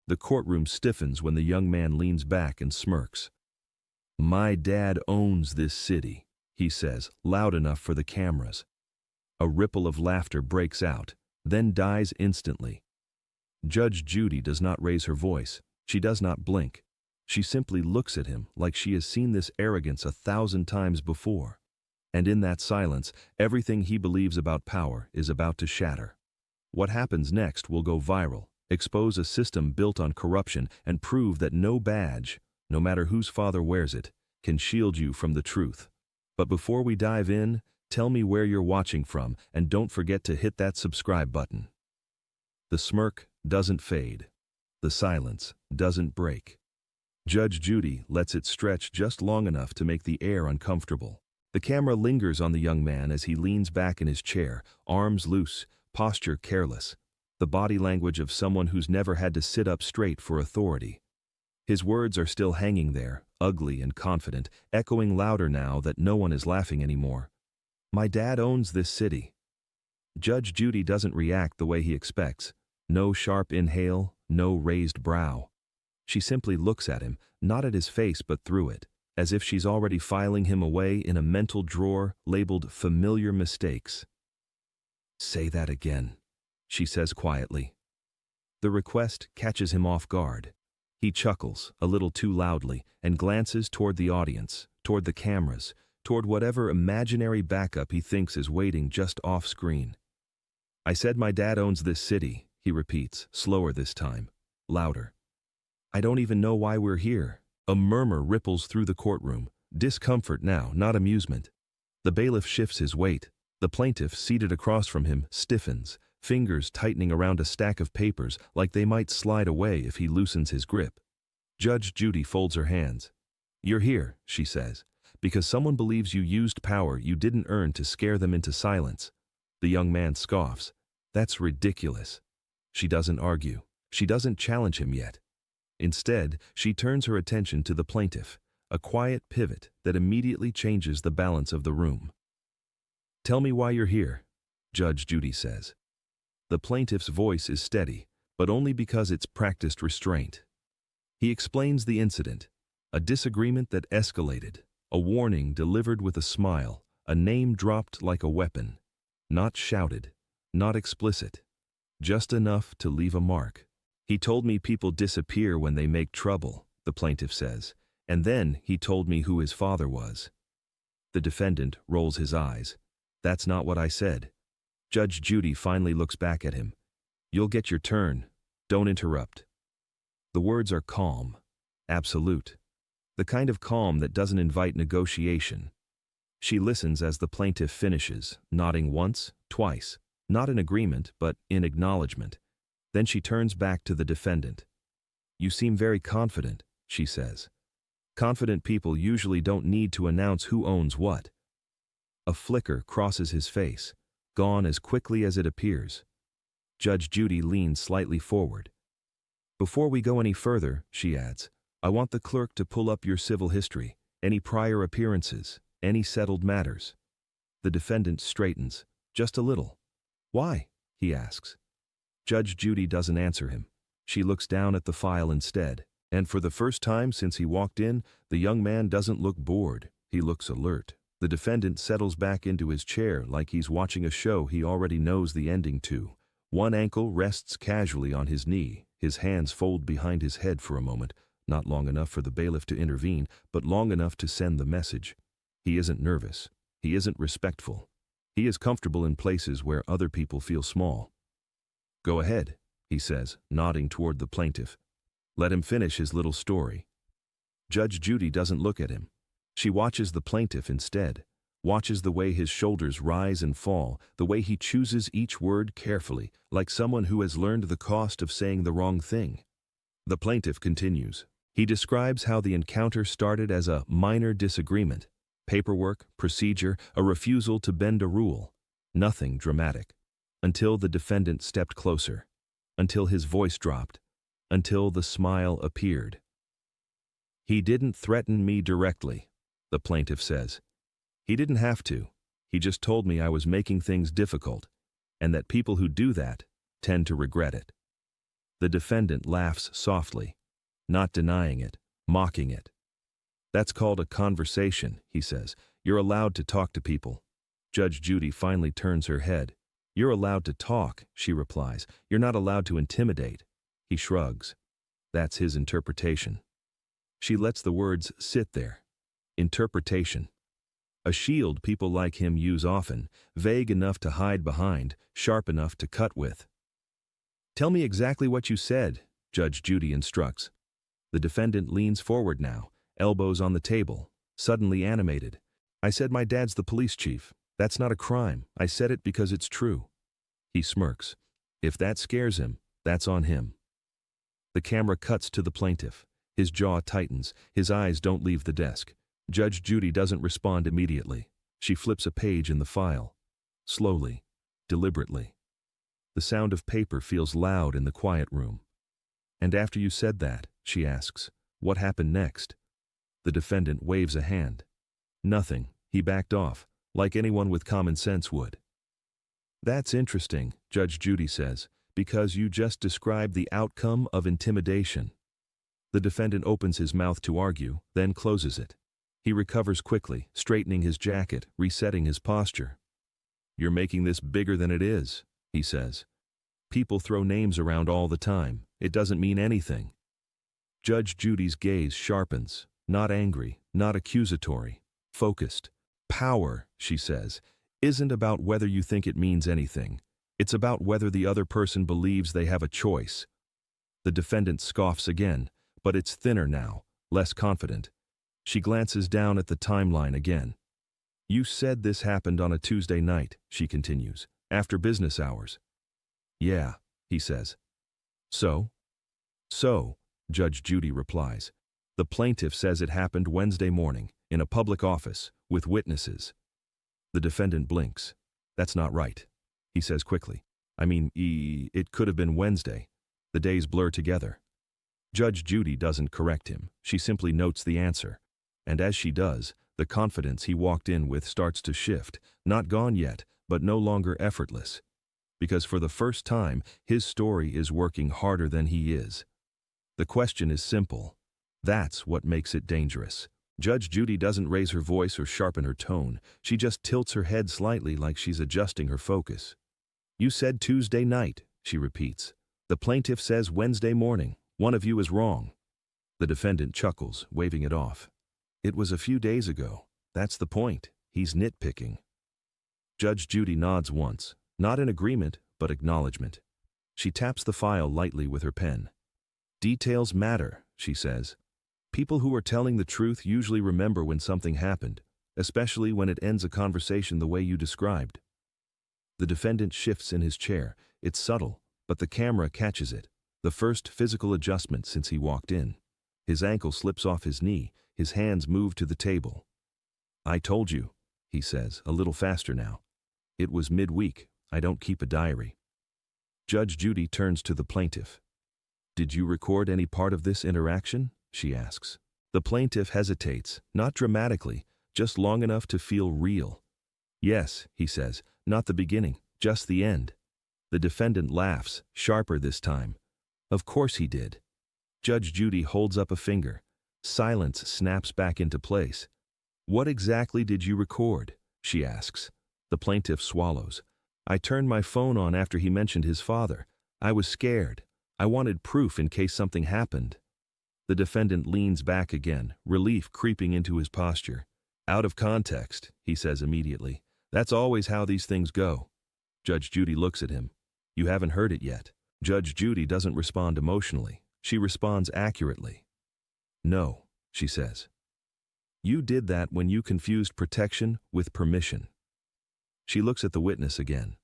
The courtroom stiffens when the young man leans back and smirks. "My dad owns this city," he says, loud enough for the cameras. A ripple of laughter breaks out, then dies instantly. Judge Judy does not raise her voice. She does not blink. She simply looks at him like she has seen this arrogance 1,000 times before. And in that silence, everything he believes about power is about to shatter. What happens next will go viral, expose a system built on corruption, and prove that no badge, no matter whose father wears it, can shield you from the truth. But before we dive in, tell me where you're watching from, and don't forget to hit that subscribe button. The smirk doesn't fade. The silence doesn't break. Judge Judy lets it stretch just long enough to make the air uncomfortable. The camera lingers on the young man as he leans back in his chair, arms loose, posture careless, the body language of someone who's never had to sit up straight for authority. His words are still hanging there, ugly and confident, echoing louder now that no one is laughing anymore. "My dad owns this city." Judge Judy doesn't react the way he expects. No sharp inhale, no raised brow. She simply looks at him, not at his face but through it, as if she's already filing him away in a mental drawer labeled familiar mistakes. "Say that again," she says quietly. The request catches him off guard. He chuckles, a little too loudly, and glances toward the audience, toward the cameras, toward whatever imaginary backup he thinks is waiting just off-screen. "I said my dad owns this city," he repeats, slower this time, louder. "I don't even know why we're here." A murmur ripples through the courtroom, discomfort now, not amusement. The bailiff shifts his weight. The plaintiff, seated across from him, stiffens, fingers tightening around a stack of papers like they might slide away if he loosens his grip. Judge Judy folds her hands. "You're here," she says, "because someone believes you used power you didn't earn to scare them into silence." The young man scoffs. "That's ridiculous." She doesn't argue. She doesn't challenge him yet. Instead, she turns her attention to the plaintiff, a quiet pivot that immediately changes the balance of the room. "Tell me why you're here," Judge Judy says. The plaintiff's voice is steady, but only because it's practiced restraint. He explains the incident, a disagreement that escalated, a warning delivered with a smile, a name dropped like a weapon, not shouted, not explicit, just enough to leave a mark. "He told me people disappear when they make trouble," the plaintiff says, "and then he told me who his father was." The defendant rolls his eyes. "That's not what I said." Judge Judy finally looks back at him. "You'll get your turn. Don't interrupt." The words are calm, absolute, the kind of calm that doesn't invite negotiation. She listens as the plaintiff finishes, nodding once, twice, not in agreement, but in acknowledgement. Then she turns back to the defendant. "You seem very confident," she says. "Confident people usually don't need to announce who owns what." A flicker crosses his face, gone as quickly as it appears. Judge Judy leans slightly forward. "Before we go any further," she adds, "I want the clerk to pull up your civil history, any prior appearances, any settled matters." The defendant straightens, just a little. "Why?" he asks. Judge Judy doesn't answer him. She looks down at the file instead, and for the first time since he walked in, the young man doesn't look bored, he looks alert. The defendant settles back into his chair like he's watching a show he already knows the ending to. One ankle rests casually on his knee, his hands fold behind his head for a moment, not long enough for the bailiff to intervene, but long enough to send the message. He isn't nervous. He isn't respectful. He is comfortable in places where other people feel small. "Go ahead," he says, nodding toward the plaintiff. "Let him finish his little story." Judge Judy doesn't look at him. She watches the plaintiff instead, watches the way his shoulders rise and fall, the way he chooses each word carefully, like someone who has learned the cost of saying the wrong thing. The plaintiff continues. He describes how the encounter started as a minor disagreement, paperwork, procedure, a refusal to bend a rule. Nothing dramatic. Until the defendant stepped closer, until his voice dropped, until the smile appeared. "He didn't threaten me directly," the plaintiff says. "He didn't have to. He just told me I was making things difficult, and that people who do that tend to regret it." The defendant laughs softly, not denying it, mocking it. That's called a conversation, he says. You're allowed to talk to people. Judge Judy finally turns her head. You're allowed to talk, she replies. You're not allowed to intimidate. He shrugs. That's his interpretation. She lets the words sit there. Interpretation. A shield people like him use often, vague enough to hide behind, sharp enough to cut with. Tell me exactly what you said, Judge Judy instructs. The defendant leans forward now, elbows on the table, suddenly animated. I said my dad's the police chief. That's not a crime. I said it because it's true. He smirks. If that scares him, that's on him. The camera cuts to the plaintiff. His jaw tightens. His eyes don't leave the desk. Judge Judy doesn't respond immediately. She flips a page in the file. Slowly, deliberately. The sound of paper feels loud in the quiet room. And after you said that, she asks, what happened next? The defendant waves a hand. Nothing. He backed off, like anyone with common sense would. That's interesting, Judge Judy says, because you just described the outcome of intimidation. The defendant opens his mouth to argue, then closes it. He recovers quickly, straightening his jacket, resetting his posture. You're making this bigger than it is, he says. People throw names around all the time. It doesn't mean anything. Judge Judy's gaze sharpens, not angry, not accusatory, focused. Power, she says, isn't about whether you think it means anything. It's about whether the other person believes they have a choice. The defendant scoffs again, but it's thinner now, less confident. She glances down at the timeline again. You said this happened on a Tuesday night, she continues, after business hours. Yeah, he says. So, Judge Judy replies. The plaintiff says it happened Wednesday morning, in a public office, with witnesses. The defendant blinks. That's not right, he says quickly. I mean, it could have been Wednesday. The days blur together. Judge Judy doesn't correct him. She simply notes the answer. And as she does, the confidence he walked in with starts to shift, not gone yet, but no longer effortless. Because for the first time, his story is working harder than he is. The question is simple. That's what makes it dangerous. Judge Judy doesn't raise her voice or sharpen her tone. She just tilts her head slightly like she's adjusting her focus. You said Tuesday night, she repeats. The plaintiff says Wednesday morning. One of you is wrong. The defendant chuckles, waving it off. It was a few days ago. That's the point. He's nitpicking. Judge Judy nods once, not in agreement, but acknowledgement. She taps the file lightly with her pen. Details matter, she says. People who are telling the truth usually remember when something happened, especially when it ends a conversation the way you described. The defendant shifts in his chair. It's subtle, but the camera catches it. The first physical adjustment since he walked in. His ankle slips off his knee. His hands move to the table. I told you, he says, a little faster now. It was midweek. I don't keep a diary. Judge Judy turns to the plaintiff. Did you record any part of this interaction? She asks. The plaintiff hesitates, not dramatically, just long enough to feel real. Yes, he says, not the beginning, just the end. The defendant laughs, sharper this time. Of course he did. Judge Judy holds up a finger. Silence snaps back into place. What exactly did you record? She asks. The plaintiff swallows. I turned my phone on after he mentioned his father. I was scared. I wanted proof in case something happened. The defendant leans back again, relief creeping into his posture. Out of context, he says immediately. That's always how these things go. Judge Judy looks at him. You haven't heard it yet. Judge Judy doesn't respond emotionally. She responds accurately. No, she says. You did that when you confused protection with permission. She looks at the witness again.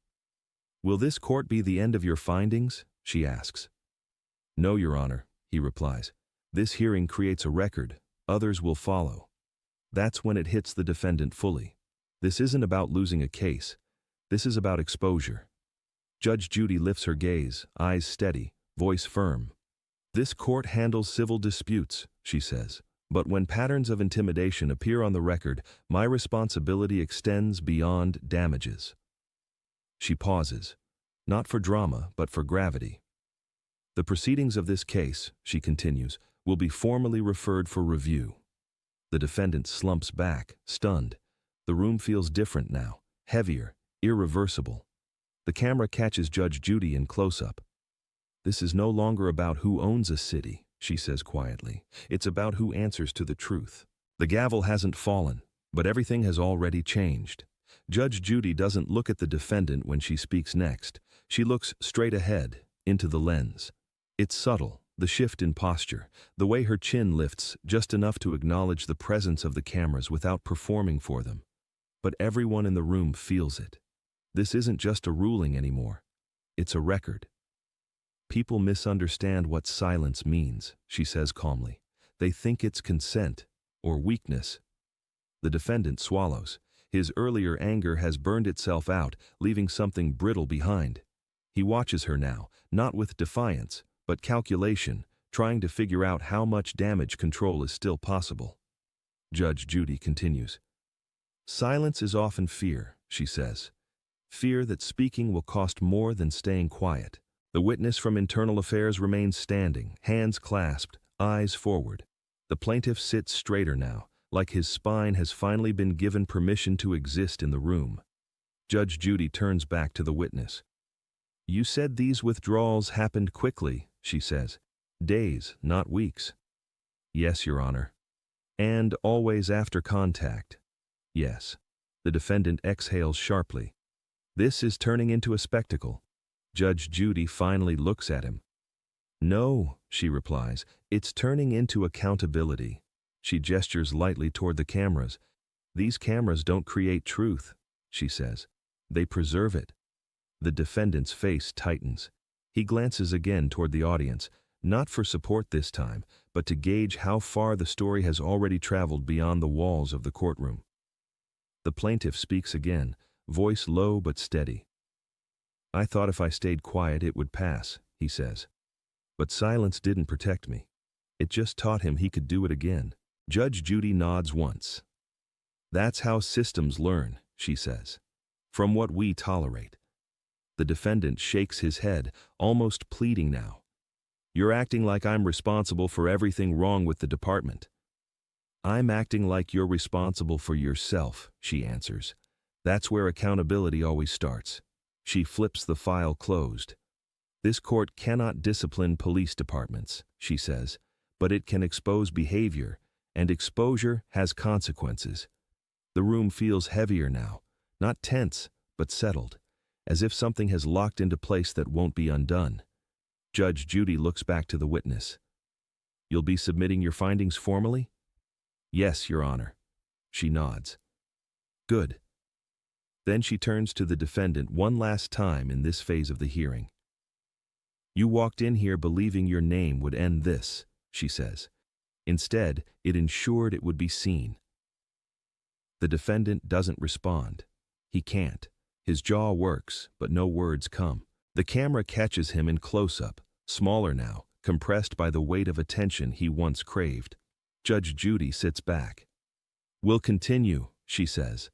Will this court be the end of your findings? She asks. No, Your Honor, he replies. This hearing creates a record. Others will follow. That's when it hits the defendant fully. This isn't about losing a case. This is about exposure. Judge Judy lifts her gaze, eyes steady, voice firm. This court handles civil disputes, she says. But when patterns of intimidation appear on the record, my responsibility extends beyond damages. She pauses, not for drama, but for gravity. The proceedings of this case, she continues, will be formally referred for review. The defendant slumps back, stunned. The room feels different now, heavier, irreversible. The camera catches Judge Judy in close-up. This is no longer about who owns a city, she says quietly. It's about who answers to the truth. The gavel hasn't fallen, but everything has already changed. Judge Judy doesn't look at the defendant when she speaks next. She looks straight ahead, into the lens. It's subtle, the shift in posture, the way her chin lifts just enough to acknowledge the presence of the cameras without performing for them. But everyone in the room feels it. This isn't just a ruling anymore. It's a record. People misunderstand what silence means, she says calmly. They think it's consent or weakness. The defendant swallows. His earlier anger has burned itself out, leaving something brittle behind. He watches her now, not with defiance, but calculation, trying to figure out how much damage control is still possible. Judge Judy continues. Silence is often fear, she says. Fear that speaking will cost more than staying quiet. The witness from Internal Affairs remains standing, hands clasped, eyes forward. The plaintiff sits straighter now, like his spine has finally been given permission to exist in the room. Judge Judy turns back to the witness. You said these withdrawals happened quickly, she says. Days, not weeks. Yes, Your Honor. And always after contact. Yes. The defendant exhales sharply. This is turning into a spectacle. Judge Judy finally looks at him. No, she replies, it's turning into accountability. She gestures lightly toward the cameras. These cameras don't create truth, she says. They preserve it. The defendant's face tightens. He glances again toward the audience, not for support this time, but to gauge how far the story has already traveled beyond the walls of the courtroom. The plaintiff speaks again, voice low but steady. I thought if I stayed quiet it would pass, he says. But silence didn't protect me. It just taught him he could do it again. Judge Judy nods once. That's how systems learn, she says. From what we tolerate. The defendant shakes his head, almost pleading now. You're acting like I'm responsible for everything wrong with the department. I'm acting like you're responsible for yourself, she answers. That's where accountability always starts. She flips the file closed. This court cannot discipline police departments, she says, but it can expose behavior, and exposure has consequences. The room feels heavier now, not tense, but settled, as if something has locked into place that won't be undone. Judge Judy looks back to the witness. You'll be submitting your findings formally? Yes, Your Honor. She nods. Good. Then she turns to the defendant one last time in this phase of the hearing. You walked in here believing your name would end this, she says. Instead, it ensured it would be seen. The defendant doesn't respond. He can't. His jaw works, but no words come. The camera catches him in close-up, smaller now, compressed by the weight of attention he once craved. Judge Judy sits back. We'll continue, she says.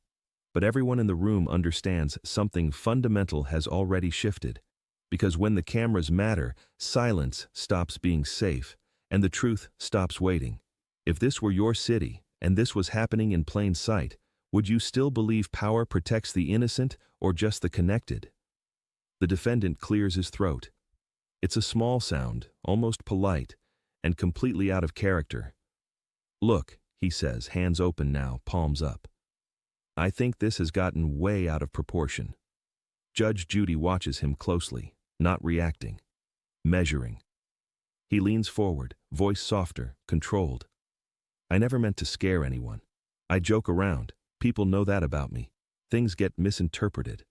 But everyone in the room understands something fundamental has already shifted. Because when the cameras matter, silence stops being safe, and the truth stops waiting. If this were your city, and this was happening in plain sight, would you still believe power protects the innocent or just the connected? The defendant clears his throat. It's a small sound, almost polite, and completely out of character. Look, he says, hands open now, palms up. I think this has gotten way out of proportion. Judge Judy watches him closely, not reacting, measuring. He leans forward, voice softer, controlled. I never meant to scare anyone. I joke around. People know that about me. Things get misinterpreted.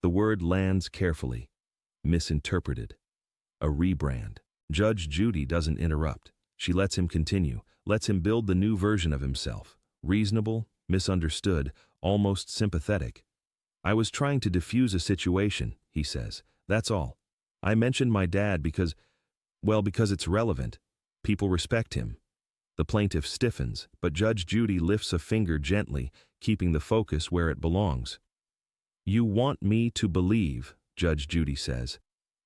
The word lands carefully. Misinterpreted. A rebrand. Judge Judy doesn't interrupt. She lets him continue, lets him build the new version of himself. Reasonable, misunderstood, almost sympathetic. I was trying to diffuse a situation, he says. That's all. I mentioned my dad because it's relevant. People respect him. The plaintiff stiffens, but Judge Judy lifts a finger gently, keeping the focus where it belongs. You want me to believe, Judge Judy says,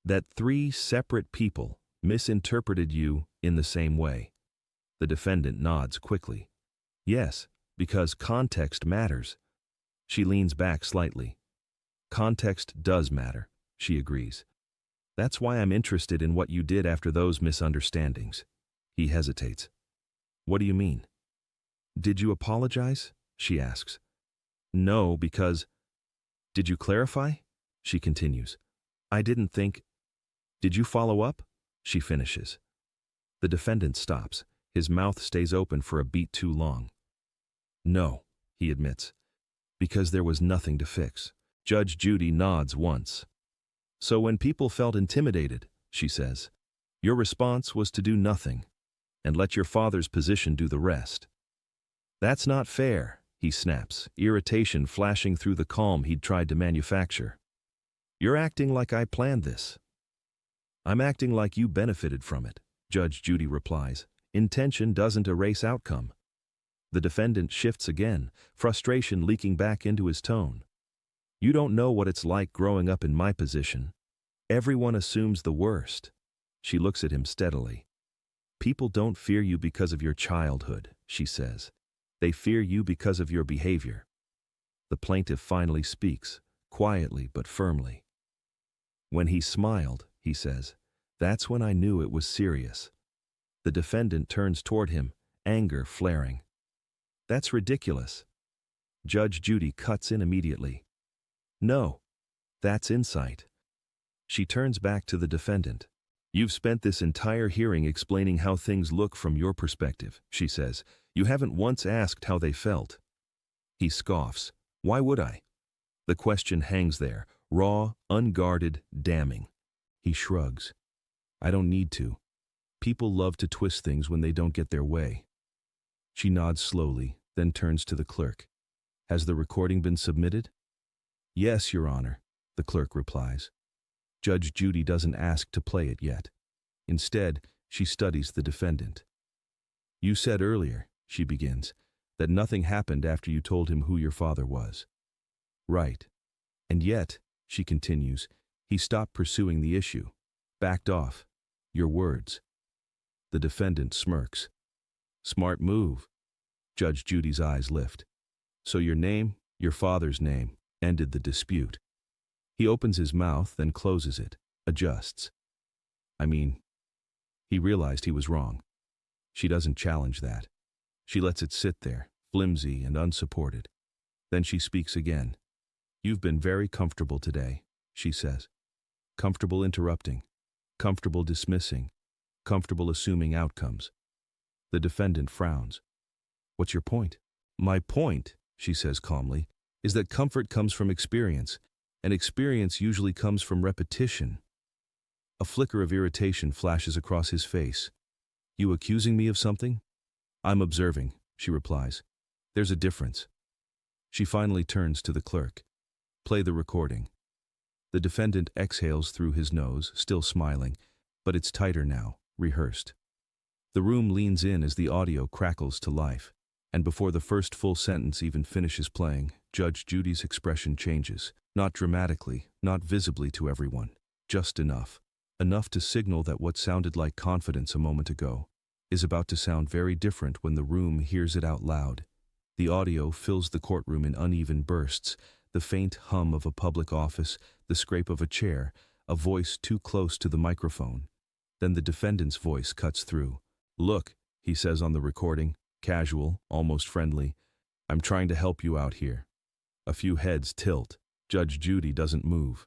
That three separate people misinterpreted you in the same way. The defendant nods quickly. Yes, because context matters. She leans back slightly. Context does matter, she agrees. That's why I'm interested in what you did after those misunderstandings. He hesitates. What do you mean? Did you apologize? She asks. No, because... Did you clarify? She continues. I didn't think... Did you follow up? She finishes. The defendant stops. His mouth stays open for a beat too long. No, he admits. Because there was nothing to fix. Judge Judy nods once. So when people felt intimidated, she says, your response was to do nothing and let your father's position do the rest. That's not fair, he snaps, irritation flashing through the calm he'd tried to manufacture. You're acting like I planned this. I'm acting like you benefited from it, Judge Judy replies. Intention doesn't erase outcome. The defendant shifts again, frustration leaking back into his tone. You don't know what it's like growing up in my position. Everyone assumes the worst. She looks at him steadily. People don't fear you because of your childhood, she says. They fear you because of your behavior. The plaintiff finally speaks, quietly but firmly. When he smiled, he says, that's when I knew it was serious. The defendant turns toward him, anger flaring. That's ridiculous. Judge Judy cuts in immediately. No, that's insight. She turns back to the defendant. You've spent this entire hearing explaining how things look from your perspective, she says. You haven't once asked how they felt. He scoffs. Why would I? The question hangs there, raw, unguarded, damning. He shrugs. I don't need to. People love to twist things when they don't get their way. She nods slowly, then turns to the clerk. Has the recording been submitted? Yes, Your Honor, the clerk replies. Judge Judy doesn't ask to play it yet. Instead, she studies the defendant. You said earlier, she begins, that nothing happened after you told him who your father was. Right. And yet, she continues, he stopped pursuing the issue. Backed off. Your words. The defendant smirks. Smart move. Judge Judy's eyes lift. So your name, your father's name, ended the dispute. He opens his mouth, then closes it, adjusts. He realized he was wrong. She doesn't challenge that. She lets it sit there, flimsy and unsupported. Then she speaks again. You've been very comfortable today, she says. Comfortable interrupting, comfortable dismissing, comfortable assuming outcomes. The defendant frowns. What's your point? My point, she says calmly, is that comfort comes from experience, and experience usually comes from repetition. A flicker of irritation flashes across his face. You accusing me of something? I'm observing, she replies. There's a difference. She finally turns to the clerk. Play the recording. The defendant exhales through his nose, still smiling, but it's tighter now, rehearsed. The room leans in as the audio crackles to life, and before the first full sentence even finishes playing, Judge Judy's expression changes, not dramatically, not visibly to everyone, just enough. Enough to signal that what sounded like confidence a moment ago is about to sound very different when the room hears it out loud. The audio fills the courtroom in uneven bursts, the faint hum of a public office, the scrape of a chair, a voice too close to the microphone. Then the defendant's voice cuts through. Look, he says on the recording, casual, almost friendly, I'm trying to help you out here. A few heads tilt. Judge Judy doesn't move.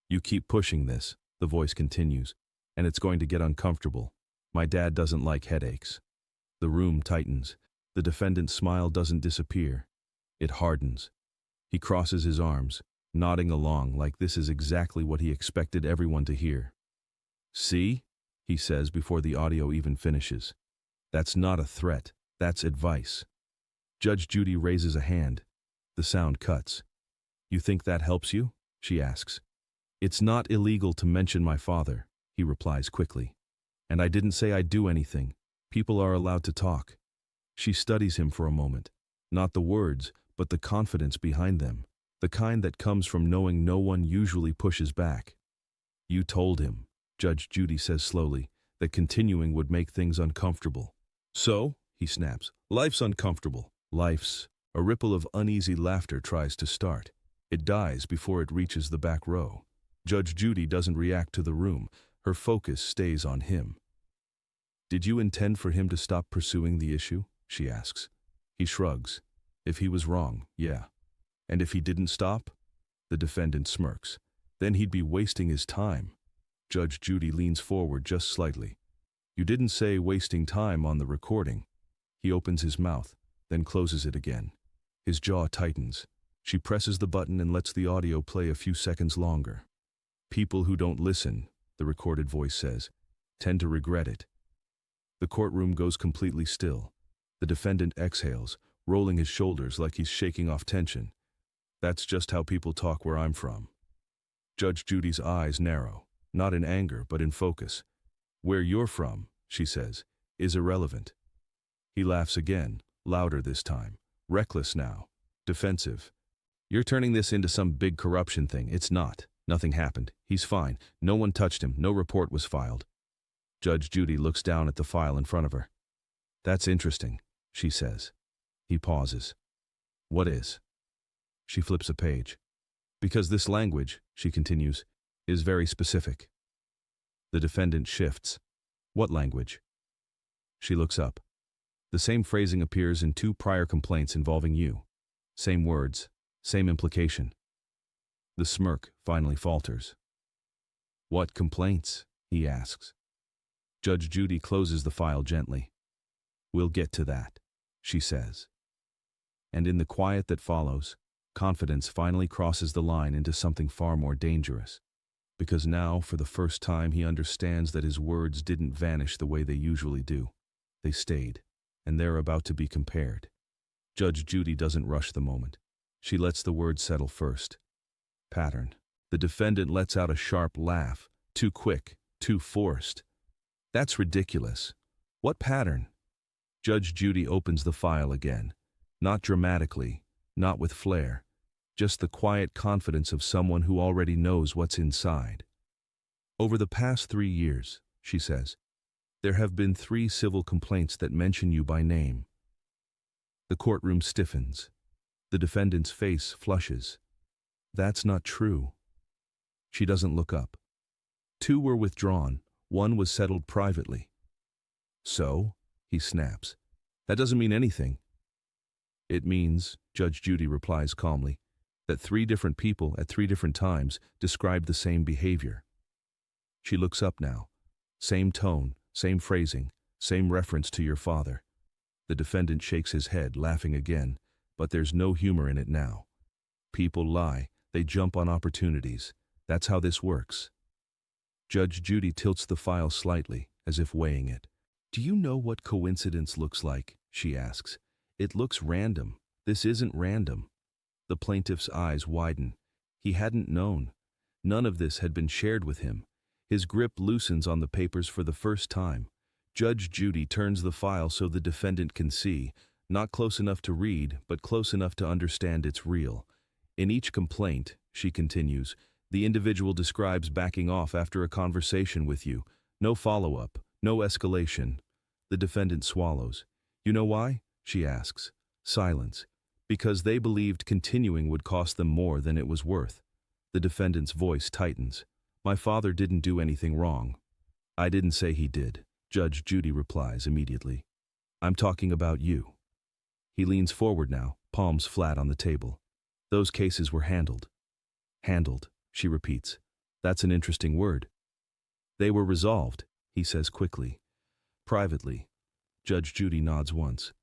You keep pushing this, the voice continues, and it's going to get uncomfortable. My dad doesn't like headaches. The room tightens. The defendant's smile doesn't disappear. It hardens. He crosses his arms, nodding along like this is exactly what he expected everyone to hear. See? He says before the audio even finishes. That's not a threat. That's advice. Judge Judy raises a hand. The sound cuts. You think that helps you? She asks. It's not illegal to mention my father, he replies quickly. And I didn't say I'd do anything. People are allowed to talk. She studies him for a moment. Not the words, but the confidence behind them. The kind that comes from knowing no one usually pushes back. You told him, Judge Judy says slowly, that continuing would make things uncomfortable. So, he snaps, life's uncomfortable. Life's. A ripple of uneasy laughter tries to start. It dies before it reaches the back row. Judge Judy doesn't react to the room. Her focus stays on him. Did you intend for him to stop pursuing the issue? She asks. He shrugs. If he was wrong, yeah. And if he didn't stop? The defendant smirks. Then he'd be wasting his time. Judge Judy leans forward just slightly. You didn't say wasting time on the recording. He opens his mouth, then closes it again. His jaw tightens. She presses the button and lets the audio play a few seconds longer. People who don't listen, the recorded voice says, tend to regret it. The courtroom goes completely still. The defendant exhales, rolling his shoulders like he's shaking off tension. That's just how people talk where I'm from. Judge Judy's eyes narrow, not in anger, but in focus. Where you're from, she says, is irrelevant. He laughs again, louder this time, reckless now, defensive. You're turning this into some big corruption thing. It's not. Nothing happened. He's fine. No one touched him. No report was filed. Judge Judy looks down at the file in front of her. That's interesting, she says. He pauses. What is? She flips a page. Because this language, she continues, is very specific. The defendant shifts. What language? She looks up. The same phrasing appears in 2 prior complaints involving you. Same words, same implication. The smirk finally falters. What complaints? He asks. Judge Judy closes the file gently. We'll get to that, she says. And in the quiet that follows, confidence finally crosses the line into something far more dangerous. Because now, for the first time, he understands that his words didn't vanish the way they usually do. They stayed, and they're about to be compared. Judge Judy doesn't rush the moment. She lets the words settle first. Pattern. The defendant lets out a sharp laugh, too quick, too forced. That's ridiculous. What pattern? Judge Judy opens the file again. Not dramatically, not with flair. Just the quiet confidence of someone who already knows what's inside. Over the past 3 years, she says, there have been 3 civil complaints that mention you by name. The courtroom stiffens. The defendant's face flushes. That's not true. She doesn't look up. 2 were withdrawn. 1 was settled privately. So, he snaps. That doesn't mean anything. It means, Judge Judy replies calmly, that 3 different people at 3 different times described the same behavior. She looks up now. Same tone, same phrasing, same reference to your father. The defendant shakes his head, laughing again, but there's no humor in it now. People lie. They jump on opportunities. That's how this works. Judge Judy tilts the file slightly, as if weighing it. Do you know what coincidence looks like? She asks. It looks random. This isn't random. The plaintiff's eyes widen. He hadn't known. None of this had been shared with him. His grip loosens on the papers for the first time. Judge Judy turns the file so the defendant can see, not close enough to read, but close enough to understand it's real. In each complaint, she continues, the individual describes backing off after a conversation with you. No follow-up, no escalation. The defendant swallows. You know why? She asks. Silence. Because they believed continuing would cost them more than it was worth. The defendant's voice tightens. My father didn't do anything wrong. I didn't say he did, Judge Judy replies immediately. I'm talking about you. He leans forward now, palms flat on the table. Those cases were handled. Handled, she repeats. That's an interesting word. They were resolved, he says quickly. Privately. Judge Judy nods once.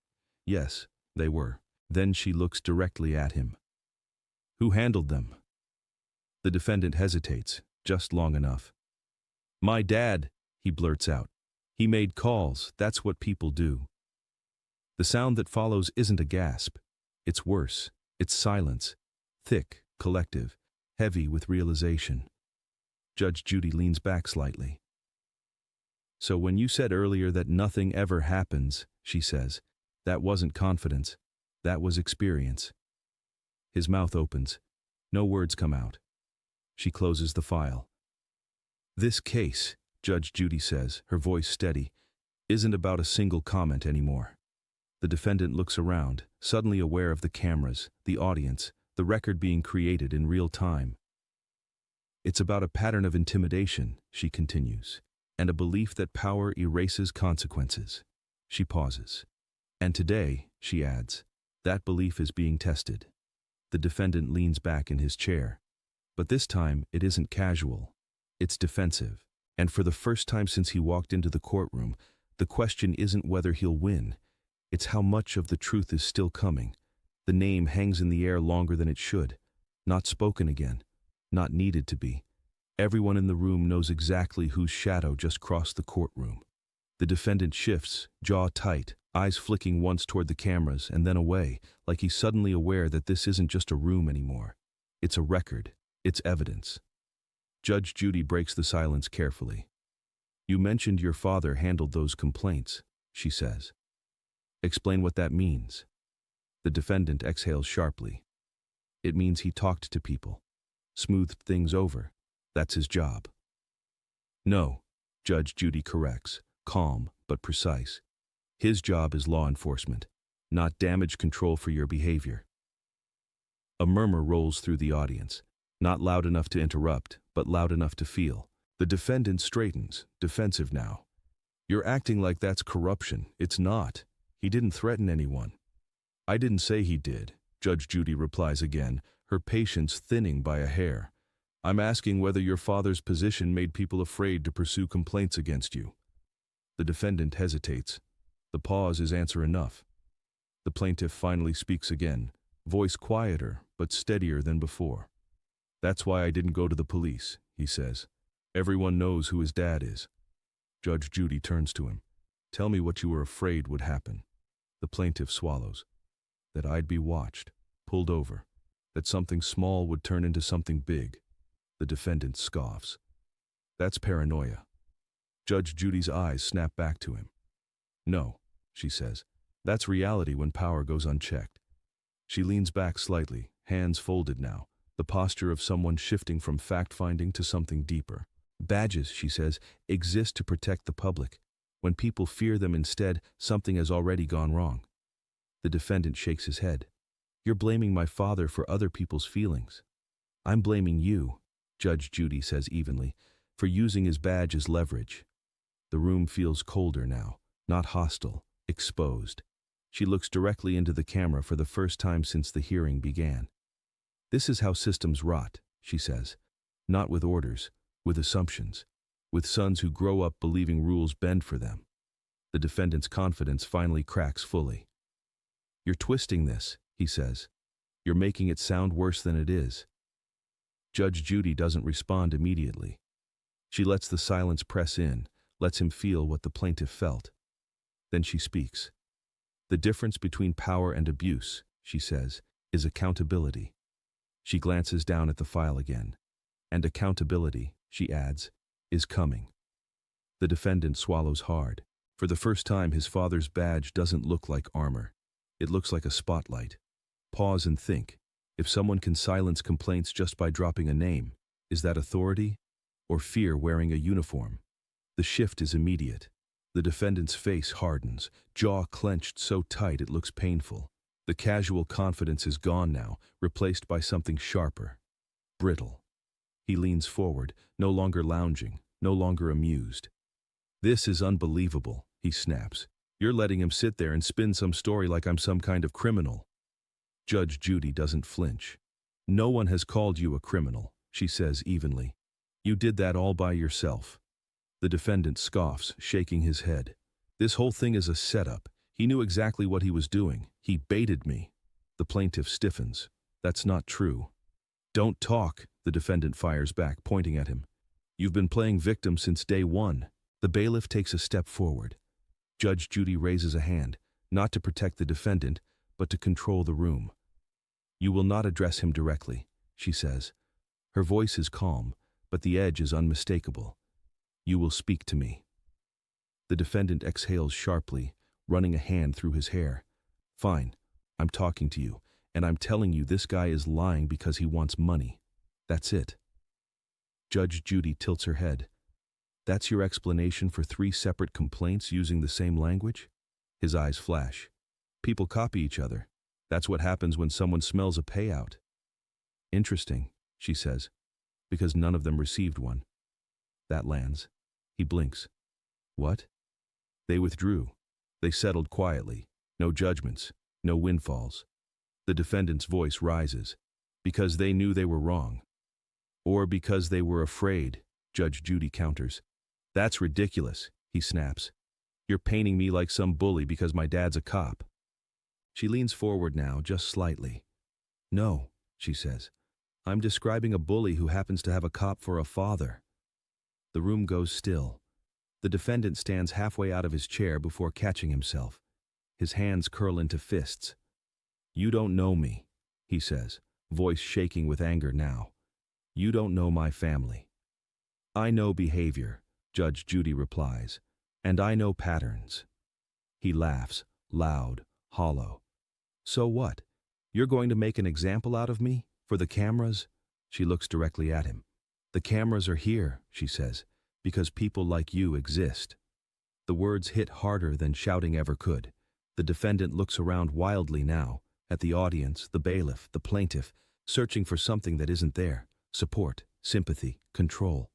Yes, they were. Then she looks directly at him. Who handled them? The defendant hesitates, just long enough. My dad, he blurts out. He made calls, that's what people do. The sound that follows isn't a gasp. It's worse. It's silence. Thick, collective, heavy with realization. Judge Judy leans back slightly. So when you said earlier that nothing ever happens, she says, that wasn't confidence. That was experience. His mouth opens. No words come out. She closes the file. This case, Judge Judy says, her voice steady, isn't about a single comment anymore. The defendant looks around, suddenly aware of the cameras, the audience, the record being created in real time. It's about a pattern of intimidation, she continues, and a belief that power erases consequences. She pauses. And today, she adds, that belief is being tested. The defendant leans back in his chair. But this time, it isn't casual. It's defensive. And for the first time since he walked into the courtroom, the question isn't whether he'll win. It's how much of the truth is still coming. The name hangs in the air longer than it should. Not spoken again. Not needed to be. Everyone in the room knows exactly whose shadow just crossed the courtroom. The defendant shifts, jaw tight, eyes flicking once toward the cameras and then away, like he's suddenly aware that this isn't just a room anymore. It's a record. It's evidence. Judge Judy breaks the silence carefully. You mentioned your father handled those complaints, she says. Explain what that means. The defendant exhales sharply. It means he talked to people. Smoothed things over. That's his job. No, Judge Judy corrects, calm but precise. His job is law enforcement, not damage control for your behavior. A murmur rolls through the audience, not loud enough to interrupt, but loud enough to feel. The defendant straightens, defensive now. You're acting like that's corruption. It's not. He didn't threaten anyone. I didn't say he did, Judge Judy replies again, her patience thinning by a hair. I'm asking whether your father's position made people afraid to pursue complaints against you. The defendant hesitates. The pause is answer enough. The plaintiff finally speaks again, voice quieter but steadier than before. That's why I didn't go to the police, he says. Everyone knows who his dad is. Judge Judy turns to him. Tell me what you were afraid would happen. The plaintiff swallows. That I'd be watched, pulled over. That something small would turn into something big. The defendant scoffs. That's paranoia. Judge Judy's eyes snap back to him. No, she says. That's reality when power goes unchecked. She leans back slightly, hands folded now, the posture of someone shifting from fact-finding to something deeper. Badges, she says, exist to protect the public. When people fear them instead, something has already gone wrong. The defendant shakes his head. You're blaming my father for other people's feelings. I'm blaming you, Judge Judy says evenly, for using his badge as leverage. The room feels colder now, not hostile, exposed. She looks directly into the camera for the first time since the hearing began. This is how systems rot, she says. Not with orders, with assumptions, with sons who grow up believing rules bend for them. The defendant's confidence finally cracks fully. You're twisting this, he says. You're making it sound worse than it is. Judge Judy doesn't respond immediately. She lets the silence press in, lets him feel what the plaintiff felt. Then she speaks. The difference between power and abuse, she says, is accountability. She glances down at the file again. And accountability, she adds, is coming. The defendant swallows hard. For the first time, his father's badge doesn't look like armor. It looks like a spotlight. Pause and think. If someone can silence complaints just by dropping a name, is that authority or fear wearing a uniform? The shift is immediate. The defendant's face hardens, jaw clenched so tight it looks painful. The casual confidence is gone now, replaced by something sharper, brittle. He leans forward, no longer lounging, no longer amused. This is unbelievable, he snaps. You're letting him sit there and spin some story like I'm some kind of criminal. Judge Judy doesn't flinch. No one has called you a criminal, she says evenly. You did that all by yourself. The defendant scoffs, shaking his head. This whole thing is a setup. He knew exactly what he was doing. He baited me. The plaintiff stiffens. That's not true. Don't talk, the defendant fires back, pointing at him. You've been playing victim since day one. The bailiff takes a step forward. Judge Judy raises a hand, not to protect the defendant, but to control the room. You will not address him directly, she says. Her voice is calm, but the edge is unmistakable. You will speak to me. The defendant exhales sharply, running a hand through his hair. Fine, I'm talking to you, and I'm telling you this guy is lying because he wants money. That's it. Judge Judy tilts her head. That's your explanation for 3 separate complaints using the same language? His eyes flash. People copy each other. That's what happens when someone smells a payout. Interesting, she says, because none of them received one. That lands. He blinks. What? They withdrew. They settled quietly. No judgments. No windfalls. The defendant's voice rises. Because they knew they were wrong. Or because they were afraid, Judge Judy counters. That's ridiculous, he snaps. You're painting me like some bully because my dad's a cop. She leans forward now, just slightly. No, she says. I'm describing a bully who happens to have a cop for a father. The room goes still. The defendant stands halfway out of his chair before catching himself. His hands curl into fists. You don't know me, he says, voice shaking with anger now. You don't know my family. I know behavior, Judge Judy replies, and I know patterns. He laughs, loud, hollow. So what? You're going to make an example out of me? For the cameras? She looks directly at him. The cameras are here, she says, because people like you exist. The words hit harder than shouting ever could. The defendant looks around wildly now, at the audience, the bailiff, the plaintiff, searching for something that isn't there. Support, sympathy, control.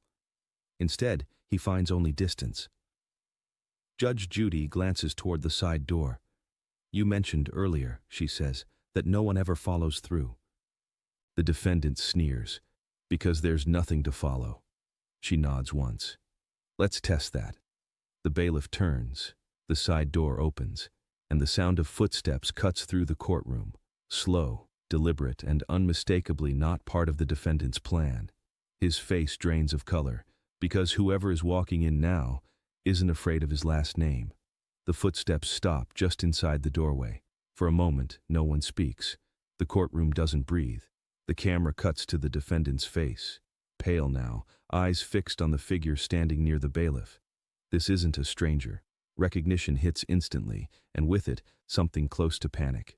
Instead, he finds only distance. Judge Judy glances toward the side door. You mentioned earlier, she says, that no one ever follows through. The defendant sneers, because there's nothing to follow. She nods once. Let's test that. The bailiff turns, the side door opens, and the sound of footsteps cuts through the courtroom, slow, deliberate, and unmistakably not part of the defendant's plan. His face drains of color, because whoever is walking in now isn't afraid of his last name. The footsteps stop just inside the doorway. For a moment, no one speaks. The courtroom doesn't breathe. The camera cuts to the defendant's face, pale now, eyes fixed on the figure standing near the bailiff. This isn't a stranger. Recognition hits instantly, and with it, something close to panic.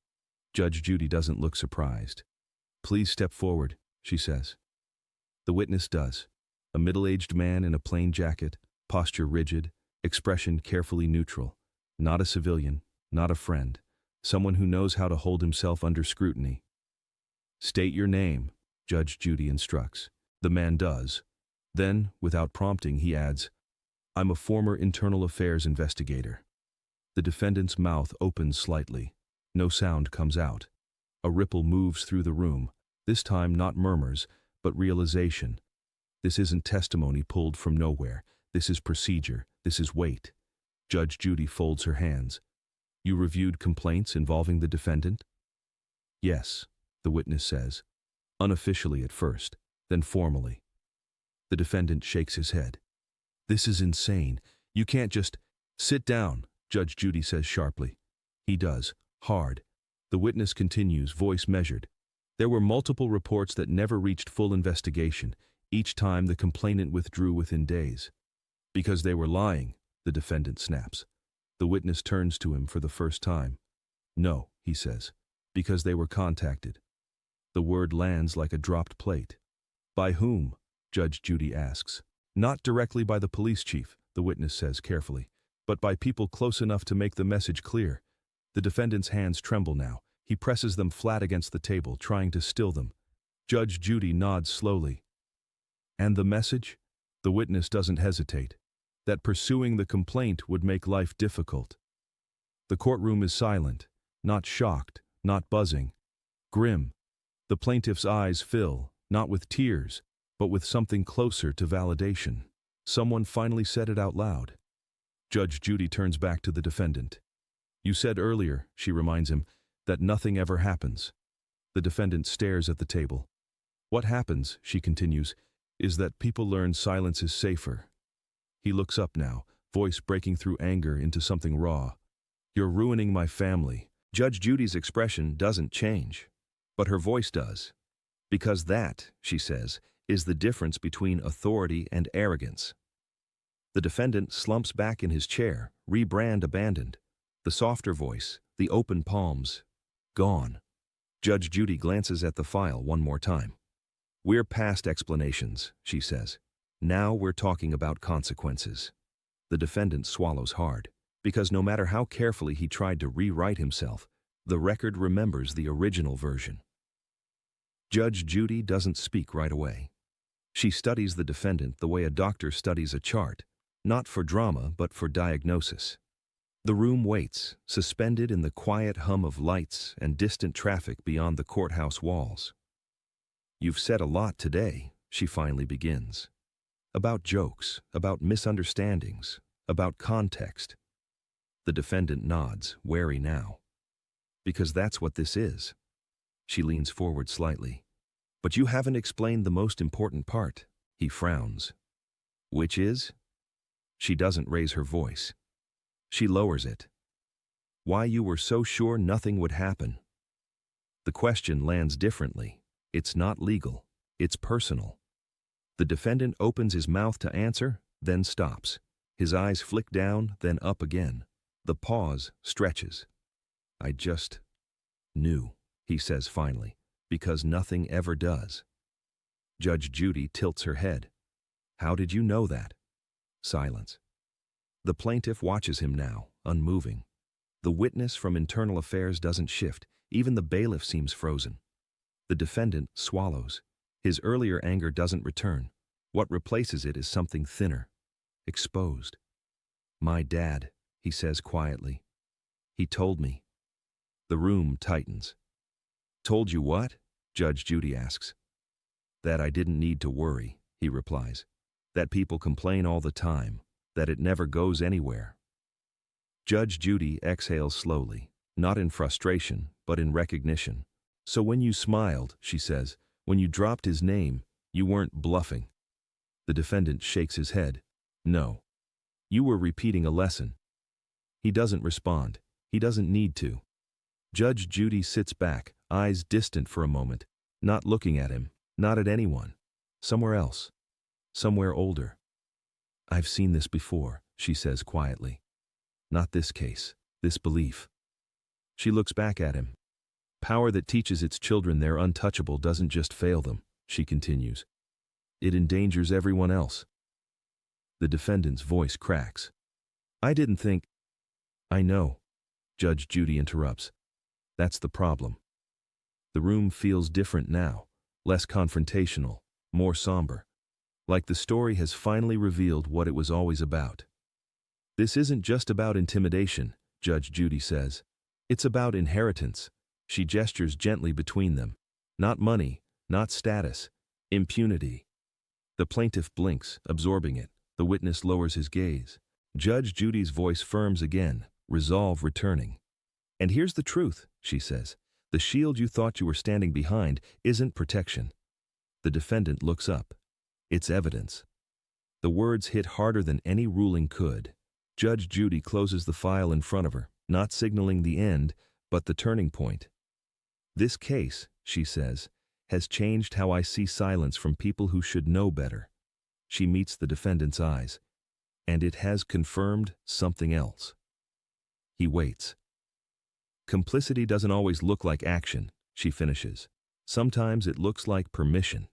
Judge Judy doesn't look surprised. Please step forward, she says. The witness does. A middle-aged man in a plain jacket, posture rigid, expression carefully neutral. Not a civilian, not a friend. Someone who knows how to hold himself under scrutiny. State your name, Judge Judy instructs. The man does. Then, without prompting, he adds, I'm a former internal affairs investigator. The defendant's mouth opens slightly. No sound comes out. A ripple moves through the room, this time not murmurs, but realization. This isn't testimony pulled from nowhere. This is procedure. This is weight. Judge Judy folds her hands. You reviewed complaints involving the defendant? Yes, the witness says. Unofficially at first, then formally. The defendant shakes his head. This is insane. You can't just... Sit down, Judge Judy says sharply. He does, hard. The witness continues, voice measured. There were multiple reports that never reached full investigation. Each time the complainant withdrew within days. Because they were lying, the defendant snaps. The witness turns to him for the first time. No, he says, because they were contacted. The word lands like a dropped plate. By whom? Judge Judy asks. Not directly by the police chief, the witness says carefully, but by people close enough to make the message clear. The defendant's hands tremble now. He presses them flat against the table, trying to still them. Judge Judy nods slowly. And the message? The witness doesn't hesitate. That pursuing the complaint would make life difficult. The courtroom is silent, not shocked, not buzzing. Grim. The plaintiff's eyes fill, not with tears, but with something closer to validation. Someone finally said it out loud. Judge Judy turns back to the defendant. You said earlier, she reminds him, that nothing ever happens. The defendant stares at the table. What happens, she continues, is that people learn silence is safer. He looks up now, voice breaking through anger into something raw. You're ruining my family. Judge Judy's expression doesn't change, but her voice does. Because that, she says, is the difference between authority and arrogance. The defendant slumps back in his chair, rebrand abandoned. The softer voice, the open palms, gone. Judge Judy glances at the file one more time. We're past explanations, she says. Now we're talking about consequences. The defendant swallows hard, because no matter how carefully he tried to rewrite himself, the record remembers the original version. Judge Judy doesn't speak right away. She studies the defendant the way a doctor studies a chart, not for drama but for diagnosis. The room waits, suspended in the quiet hum of lights and distant traffic beyond the courthouse walls. "You've said a lot today," she finally begins. "About jokes, about misunderstandings, about context." The defendant nods, wary now. "Because that's what this is." She leans forward slightly. "But you haven't explained the most important part." He frowns. "Which is?" She doesn't raise her voice. She lowers it. "Why you were so sure nothing would happen." The question lands differently. It's not legal. It's personal. The defendant opens his mouth to answer, then stops. His eyes flick down, then up again. The pause stretches. "I just knew," he says finally, "because nothing ever does." Judge Judy tilts her head. "How did you know that?" Silence. The plaintiff watches him now, unmoving. The witness from internal affairs doesn't shift. Even the bailiff seems frozen. The defendant swallows. His earlier anger doesn't return. What replaces it is something thinner, exposed. "My dad," he says quietly. "He told me." The room tightens. "Told you what?" Judge Judy asks. "That I didn't need to worry," he replies. "That people complain all the time, that it never goes anywhere." Judge Judy exhales slowly, not in frustration, but in recognition. "So when you smiled," she says, "when you dropped his name, you weren't bluffing." The defendant shakes his head. "No. You were repeating a lesson." He doesn't respond. He doesn't need to. Judge Judy sits back, eyes distant for a moment, not looking at him, not at anyone. Somewhere else. Somewhere older. "I've seen this before," she says quietly. "Not this case, this belief." She looks back at him. "Power that teaches its children they're untouchable doesn't just fail them," she continues. "It endangers everyone else." The defendant's voice cracks. "I didn't think—" "I know," Judge Judy interrupts. "That's the problem." The room feels different now, less confrontational, more somber. Like the story has finally revealed what it was always about. "This isn't just about intimidation," Judge Judy says. "It's about inheritance." She gestures gently between them. "Not money, not status, impunity." The plaintiff blinks, absorbing it. The witness lowers his gaze. Judge Judy's voice firms again, resolve returning. "And here's the truth," she says. "The shield you thought you were standing behind isn't protection." The defendant looks up. It's evidence. The words hit harder than any ruling could. Judge Judy closes the file in front of her, not signaling the end, but the turning point. "This case," she says, "has changed how I see silence from people who should know better." She meets the defendant's eyes. "And it has confirmed something else." He waits. "Complicity doesn't always look like action," she finishes. "Sometimes it looks like permission."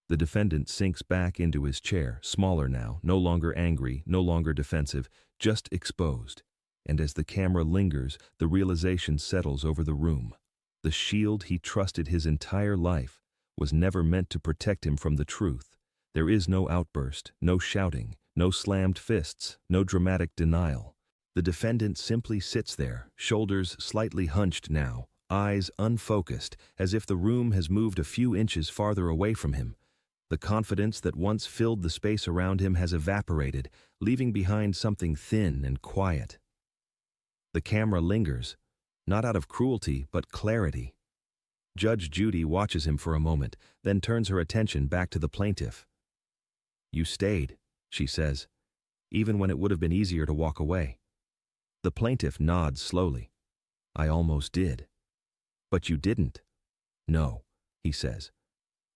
The defendant sinks back into his chair, smaller now, no longer angry, no longer defensive, just exposed. And as the camera lingers, the realization settles over the room. The shield he trusted his entire life was never meant to protect him from the truth. There is no outburst, no shouting, no slammed fists, no dramatic denial. The defendant simply sits there, shoulders slightly hunched now, eyes unfocused, as if the room has moved a few inches farther away from him. The confidence that once filled the space around him has evaporated, leaving behind something thin and quiet. The camera lingers, not out of cruelty, but clarity. Judge Judy watches him for a moment, then turns her attention back to the plaintiff. "You stayed," she says, "even when it would have been easier to walk away." The plaintiff nods slowly. "I almost did." "But you didn't." "No," he says.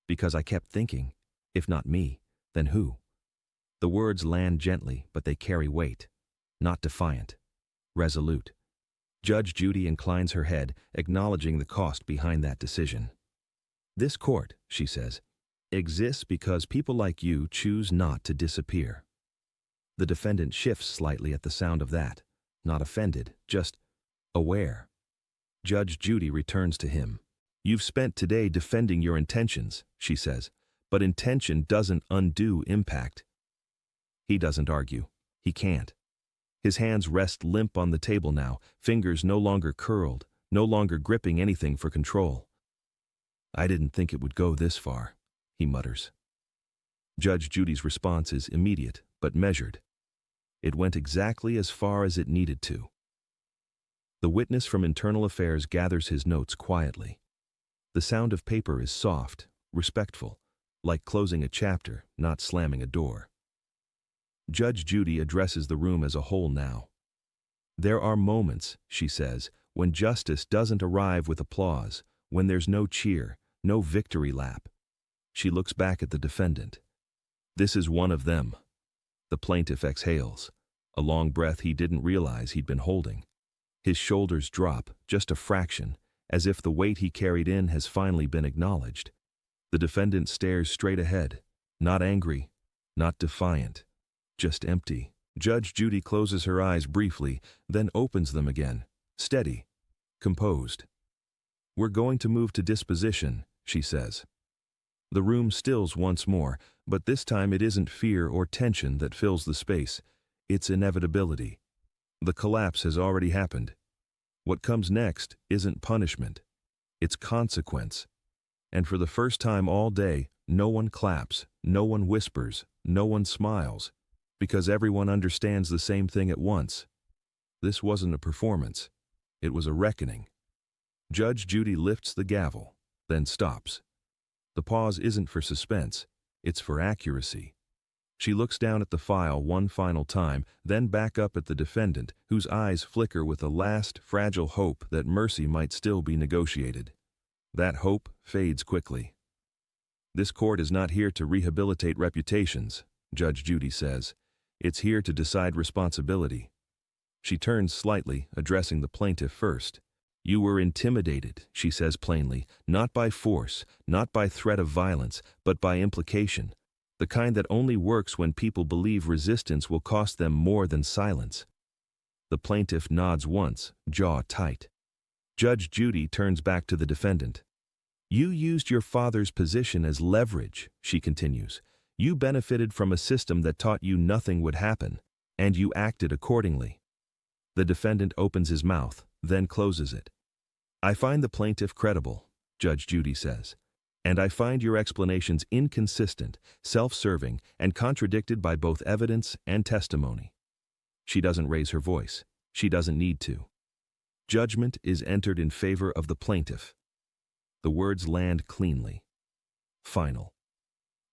"Because I kept thinking, if not me, then who?" The words land gently, but they carry weight. Not defiant. Resolute. Judge Judy inclines her head, acknowledging the cost behind that decision. "This court," she says, exists because people like you choose not to disappear. The defendant shifts slightly at the sound of that, not offended, just aware. Judge Judy returns to him. You've spent today defending your intentions, she says, but intention doesn't undo impact. He doesn't argue. He can't. His hands rest limp on the table now, fingers no longer curled, no longer gripping anything for control. I didn't think it would go this far, he mutters. Judge Judy's response is immediate, but measured. It went exactly as far as it needed to. The witness from Internal Affairs gathers his notes quietly. The sound of paper is soft, respectful, like closing a chapter, not slamming a door. Judge Judy addresses the room as a whole now. There are moments, she says, when justice doesn't arrive with applause, when there's no cheer, no victory lap. She looks back at the defendant. This is one of them. The plaintiff exhales, a long breath he didn't realize he'd been holding. His shoulders drop, just a fraction, as if the weight he carried in has finally been acknowledged. The defendant stares straight ahead, not angry, not defiant, just empty. Judge Judy closes her eyes briefly, then opens them again, steady, composed. We're going to move to disposition, she says. The room stills once more, but this time it isn't fear or tension that fills the space. It's inevitability. The collapse has already happened. What comes next isn't punishment. It's consequence. And for the first time all day, no one claps, no one whispers, no one smiles, because everyone understands the same thing at once. This wasn't a performance. It was a reckoning. Judge Judy lifts the gavel, then stops. The pause isn't for suspense, it's for accuracy. She looks down at the file one final time, then back up at the defendant, whose eyes flicker with a last, fragile hope that mercy might still be negotiated. That hope fades quickly. This court is not here to rehabilitate reputations, Judge Judy says. It's here to decide responsibility. She turns slightly, addressing the plaintiff first. You were intimidated, she says plainly, not by force, not by threat of violence, but by implication. The kind that only works when people believe resistance will cost them more than silence. The plaintiff nods once, jaw tight. Judge Judy turns back to the defendant. You used your father's position as leverage, she continues. You benefited from a system that taught you nothing would happen, and you acted accordingly. The defendant opens his mouth, then closes it. I find the plaintiff credible, Judge Judy says, and I find your explanations inconsistent, self-serving, and contradicted by both evidence and testimony. She doesn't raise her voice. She doesn't need to. Judgment is entered in favor of the plaintiff. The words land cleanly. Final.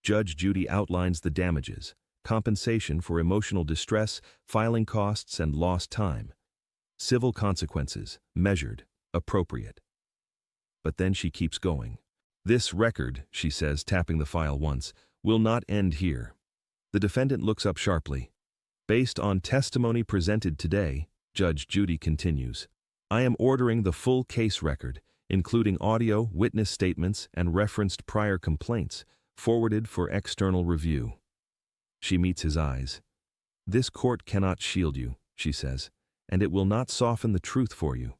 Judge Judy outlines the damages, compensation for emotional distress, filing costs, and lost time. Civil consequences, measured, appropriate. But then she keeps going. This record, she says, tapping the file once, will not end here. The defendant looks up sharply. Based on testimony presented today, Judge Judy continues, I am ordering the full case record, including audio, witness statements, and referenced prior complaints, forwarded for external review. She meets his eyes. This court cannot shield you, she says, and it will not soften the truth for you.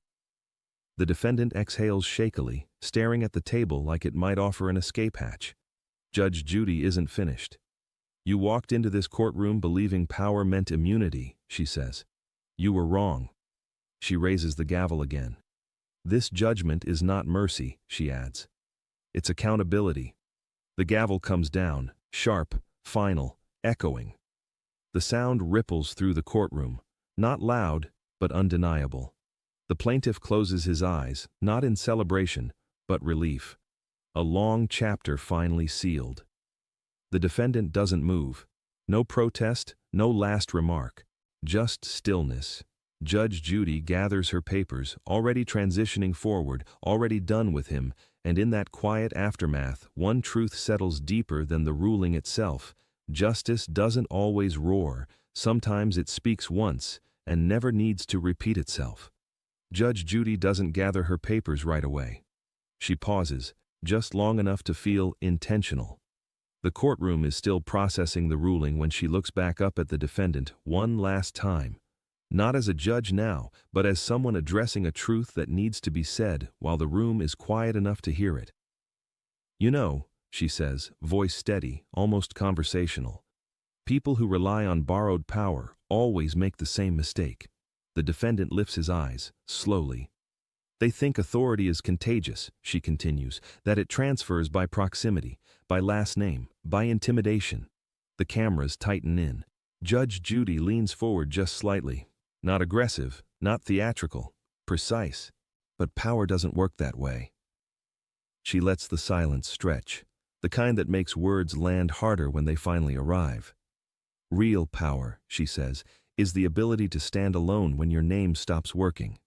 The defendant exhales shakily, staring at the table like it might offer an escape hatch. Judge Judy isn't finished. You walked into this courtroom believing power meant immunity, she says. You were wrong. She raises the gavel again. This judgment is not mercy, she adds. It's accountability. The gavel comes down, sharp, final, echoing. The sound ripples through the courtroom, not loud, but undeniable. The plaintiff closes his eyes, not in celebration, but relief. A long chapter finally sealed. The defendant doesn't move. No protest, no last remark. Just stillness. Judge Judy gathers her papers, already transitioning forward, already done with him, and in that quiet aftermath, one truth settles deeper than the ruling itself. Justice doesn't always roar. Sometimes it speaks once, and never needs to repeat itself. Judge Judy doesn't gather her papers right away. She pauses, just long enough to feel intentional. The courtroom is still processing the ruling when she looks back up at the defendant one last time. Not as a judge now, but as someone addressing a truth that needs to be said while the room is quiet enough to hear it. "You know," she says, voice steady, almost conversational, "people who rely on borrowed power always make the same mistake." The defendant lifts his eyes, slowly. "They think authority is contagious," she continues, "that it transfers by proximity, by last name, by intimidation." The cameras tighten in. Judge Judy leans forward just slightly. Not aggressive, not theatrical, precise. But power doesn't work that way. She lets the silence stretch, the kind that makes words land harder when they finally arrive. "Real power," she says, "is the ability to stand alone when your name stops working."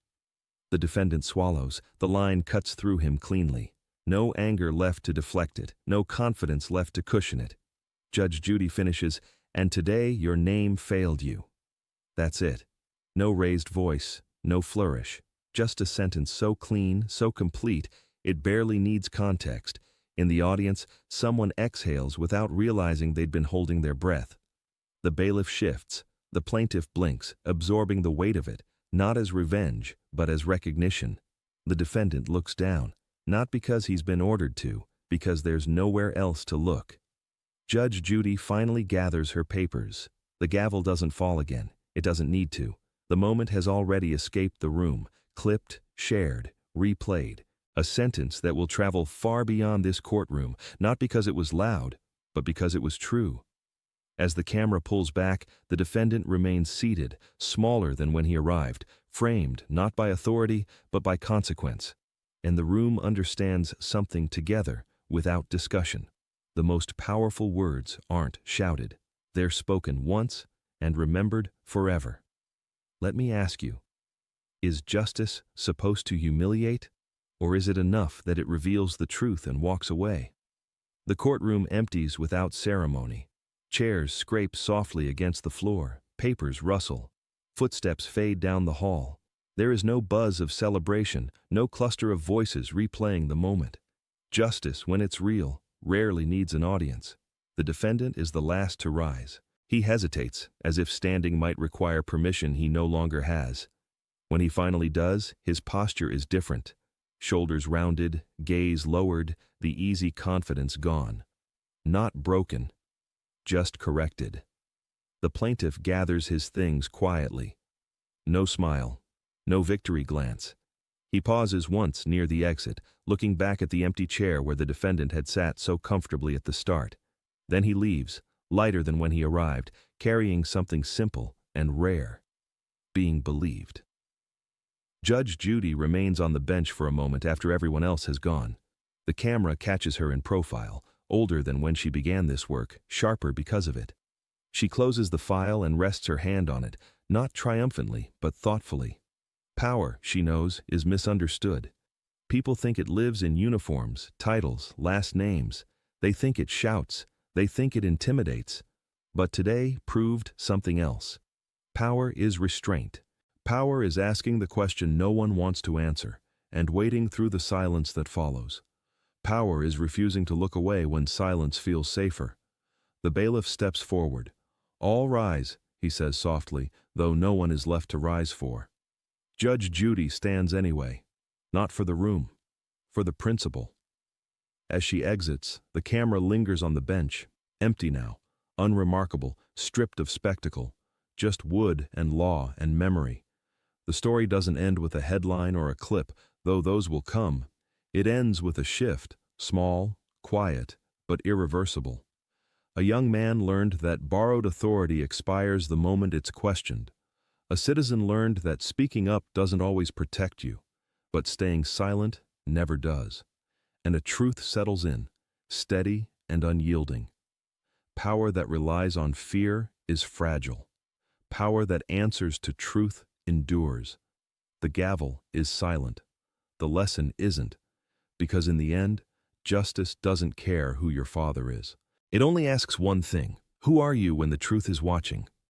The defendant swallows. The line cuts through him cleanly. No anger left to deflect it, no confidence left to cushion it. Judge Judy finishes, "And today your name failed you." That's it. No raised voice, no flourish. Just a sentence so clean, so complete, it barely needs context. In the audience, someone exhales without realizing they'd been holding their breath. The bailiff shifts. The plaintiff blinks, absorbing the weight of it, not as revenge, but as recognition. The defendant looks down, not because he's been ordered to, because there's nowhere else to look. Judge Judy finally gathers her papers. The gavel doesn't fall again. It doesn't need to. The moment has already escaped the room, clipped, shared, replayed. A sentence that will travel far beyond this courtroom, not because it was loud, but because it was true. As the camera pulls back, the defendant remains seated, smaller than when he arrived, framed not by authority, but by consequence. And the room understands something together, without discussion. The most powerful words aren't shouted. They're spoken once and remembered forever. Let me ask you, is justice supposed to humiliate, or is it enough that it reveals the truth and walks away? The courtroom empties without ceremony. Chairs scrape softly against the floor, papers rustle, footsteps fade down the hall. There is no buzz of celebration, no cluster of voices replaying the moment. Justice, when it's real, rarely needs an audience. The defendant is the last to rise. He hesitates, as if standing might require permission he no longer has. When he finally does, his posture is different. Shoulders rounded, gaze lowered, the easy confidence gone. Not broken, just corrected. The plaintiff gathers his things quietly. No smile, no victory glance. He pauses once near the exit, looking back at the empty chair where the defendant had sat so comfortably at the start. Then he leaves, lighter than when he arrived, carrying something simple and rare: being believed. Judge Judy remains on the bench for a moment after everyone else has gone. The camera catches her in profile, older than when she began this work, sharper because of it. She closes the file and rests her hand on it, not triumphantly, but thoughtfully. Power, she knows, is misunderstood. People think it lives in uniforms, titles, last names. They think it shouts. They think it intimidates. But today proved something else. Power is restraint. Power is asking the question no one wants to answer, and waiting through the silence that follows. Power is refusing to look away when silence feels safer. The bailiff steps forward. "All rise," he says softly, though no one is left to rise for. Judge Judy stands anyway, not for the room, for the principle. As she exits, the camera lingers on the bench, empty now, unremarkable, stripped of spectacle, just wood and law and memory. The story doesn't end with a headline or a clip, though those will come. It ends with a shift, small, quiet, but irreversible. A young man learned that borrowed authority expires the moment it's questioned. A citizen learned that speaking up doesn't always protect you, but staying silent never does. And a truth settles in, steady and unyielding. Power that relies on fear is fragile. Power that answers to truth endures. The gavel is silent. The lesson isn't, because in the end, justice doesn't care who your father is. It only asks one thing: who are you when the truth is watching?